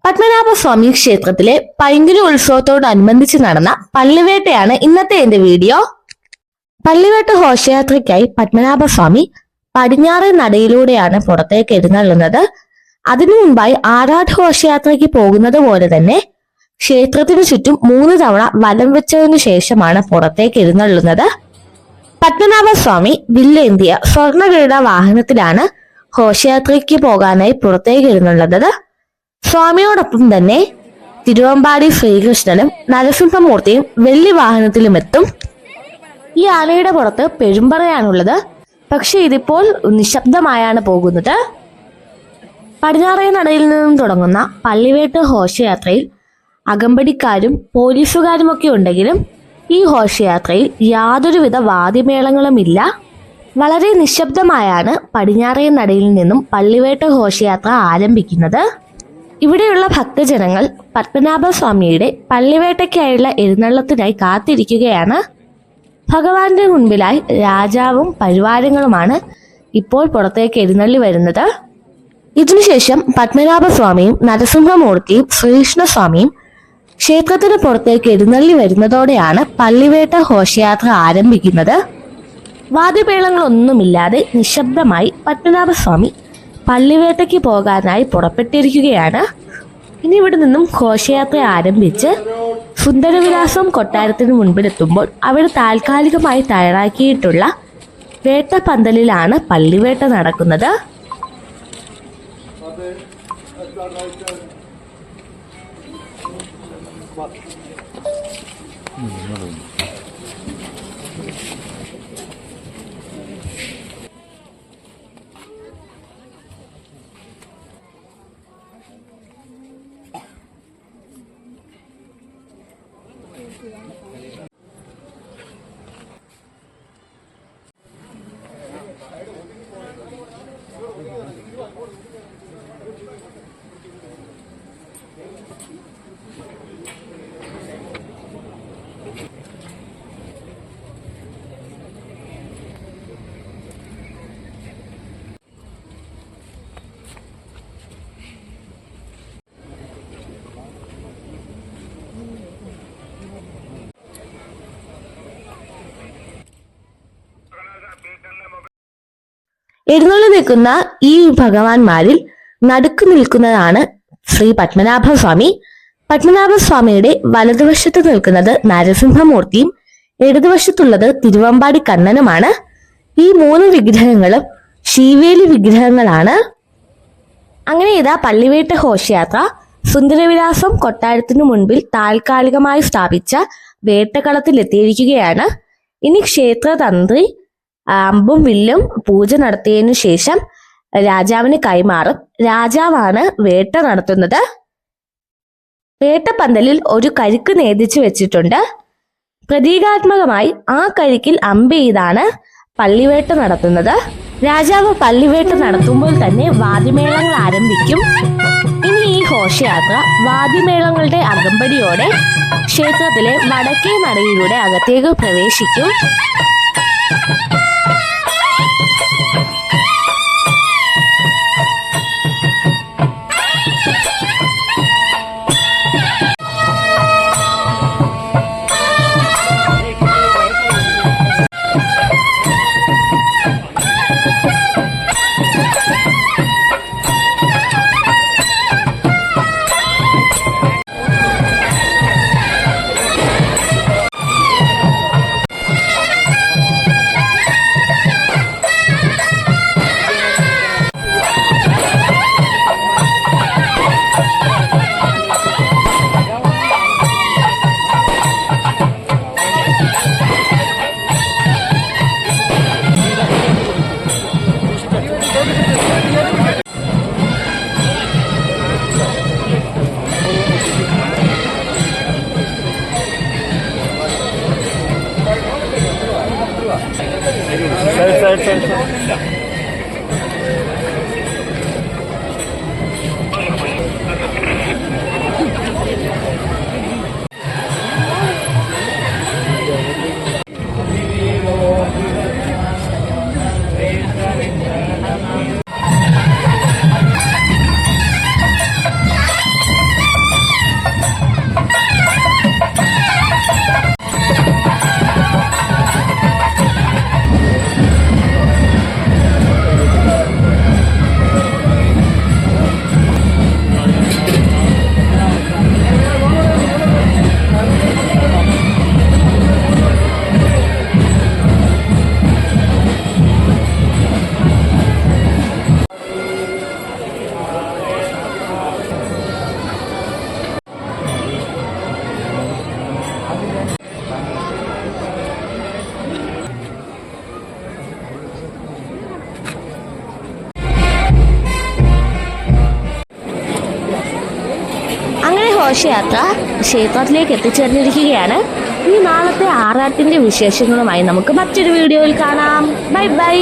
പത്മനാഭസ്വാമി ക്ഷേത്രത്തിലെ പൈങ്കുനി ഉത്സവത്തോടനുബന്ധിച്ച് നടന്ന പള്ളിവേട്ടയാണ് ഇന്നത്തെ എന്റെ വീഡിയോ. പള്ളിവേട്ട ഘോഷയാത്രയ്ക്കായി പത്മനാഭസ്വാമി പടിഞ്ഞാറേ നടയിലൂടെയാണ് പുറത്തേക്ക് എഴുന്നള്ളുന്നത്. അതിനു മുൻപായി ആറാട്ട് ഘോഷയാത്രയ്ക്ക് പോകുന്നത് പോലെ തന്നെ ക്ഷേത്രത്തിനു ചുറ്റും 3 തവണ വലം വെച്ചതിനു ശേഷമാണ് പുറത്തേക്ക് എഴുന്നള്ളുന്നത്. പത്മനാഭസ്വാമി വില്ലേന്തിയ സ്വർണ്ണകിരീട വാഹനത്തിലാണ് ഘോഷയാത്രയ്ക്ക് പോകാനായി പുറത്തേക്ക് എഴുന്നള്ളുന്നത്. സ്വാമിയോടൊപ്പം തന്നെ തിരുവമ്പാടി ശ്രീകൃഷ്ണനും നരസിംഹമൂർത്തിയും വെള്ളി വാഹനത്തിലുമെത്തും. ഈ ആനയുടെ പുറത്ത് പെരുമ്പറയാണുള്ളത്. പക്ഷെ ഇതിപ്പോൾ നിശബ്ദമായാണ് പോകുന്നത്. പടിഞ്ഞാറേ നടയിൽ നിന്നും തുടങ്ങുന്ന പള്ളിവേട്ട് ഘോഷയാത്രയിൽ അകമ്പടിക്കാരും പോലീസുകാരുമൊക്കെ ഉണ്ടെങ്കിലും ഈ ഘോഷയാത്രയിൽ യാതൊരുവിധ വാദ്യമേളങ്ങളുമില്ല. വളരെ നിശബ്ദമായാണ് പടിഞ്ഞാറേ നടയിൽ നിന്നും പള്ളിവേട്ട് ഘോഷയാത്ര ആരംഭിക്കുന്നത്. ഇവിടെയുള്ള ഭക്തജനങ്ങൾ പത്മനാഭസ്വാമിയുടെ പള്ളിവേട്ടയ്ക്കായുള്ള എഴുന്നള്ളത്തിനായി കാത്തിരിക്കുകയാണ്. ഭഗവാന്റെ മുൻപിലായി രാജാവും പരിവാരങ്ങളുമാണ് ഇപ്പോൾ പുറത്തേക്ക് എഴുന്നള്ളി വരുന്നത്. ഇതിനുശേഷം പത്മനാഭസ്വാമിയും നരസിംഹമൂർത്തിയും ശ്രീകൃഷ്ണസ്വാമിയും ക്ഷേത്രത്തിന് പുറത്തേക്ക് എഴുന്നള്ളി വരുന്നതോടെയാണ് പള്ളിവേട്ട ഘോഷയാത്ര ആരംഭിക്കുന്നത്. വാദ്യമേളങ്ങളൊന്നുമില്ലാതെ നിശബ്ദമായി പത്മനാഭസ്വാമി പള്ളിവേട്ടയ്ക്ക് പോകാനായി പുറപ്പെട്ടിരിക്കുകയാണ്. ഇനി ഇവിടെ നിന്നും ഘോഷയാത്ര ആരംഭിച്ച് സുന്ദരവിലാസം കൊട്ടാരത്തിന് മുൻപിലെത്തുമ്പോൾ അവിടെ താൽക്കാലികമായി തയ്യാറാക്കിയിട്ടുള്ള വേട്ടപ്പന്തലിലാണ് പള്ളിവേട്ട നടക്കുന്നത്. എഴുന്നള്ളി നിൽക്കുന്ന ഈ ഭഗവാന്മാരിൽ നടുക്ക് നിൽക്കുന്നതാണ് ശ്രീ പത്മനാഭസ്വാമി. പത്മനാഭസ്വാമിയുടെ വലതുവശത്ത് നിൽക്കുന്നത് നരസിംഹമൂർത്തിയും ഇടതുവശത്തുള്ളത് തിരുവമ്പാടി കണ്ണനുമാണ്. ഈ 3 വിഗ്രഹങ്ങളും ശീവേലി വിഗ്രഹങ്ങളാണ്. അങ്ങനെ ഇതാ പള്ളിവേട്ട ഘോഷയാത്ര സുന്ദരവിലാസം കൊട്ടാരത്തിനു മുൻപിൽ താൽക്കാലികമായി സ്ഥാപിച്ച വേട്ടകളത്തിൽ എത്തിയിരിക്കുകയാണ്. ഇനി ക്ഷേത്രതന്ത്രി അമ്പും വില്ലും പൂജ നടത്തിയതിനു ശേഷം രാജാവിന് കൈമാറും. രാജാവാണ് വേട്ട നടത്തുന്നത്. വേട്ടപ്പന്തലിൽ ഒരു കരിക്ക് നേദിച്ചു വെച്ചിട്ടുണ്ട്. പ്രതീകാത്മകമായി ആ കരിക്കിൽ അമ്പെയ്താണ് പള്ളിവേട്ട നടത്തുന്നത്. രാജാവ് പള്ളിവേട്ട നടത്തുമ്പോൾ തന്നെ വാദ്യമേളങ്ങൾ ആരംഭിക്കും. ഇനി ഈ ഘോഷയാത്ര വാദ്യമേളങ്ങളുടെ അകമ്പടിയോടെ ക്ഷേത്രത്തിലെ വടക്കേ നടയിലൂടെ അകത്തേക്ക് പ്രവേശിക്കും. ഘോഷയാത്ര ക്ഷേത്രത്തിലേക്ക് എത്തിച്ചേർന്നിരിക്കുകയാണ്. ഈ നാളത്തെ ആറാട്ടിന്റെ വിശേഷങ്ങളുമായി നമുക്ക് മറ്റൊരു വീഡിയോയിൽ കാണാം. Bye bye.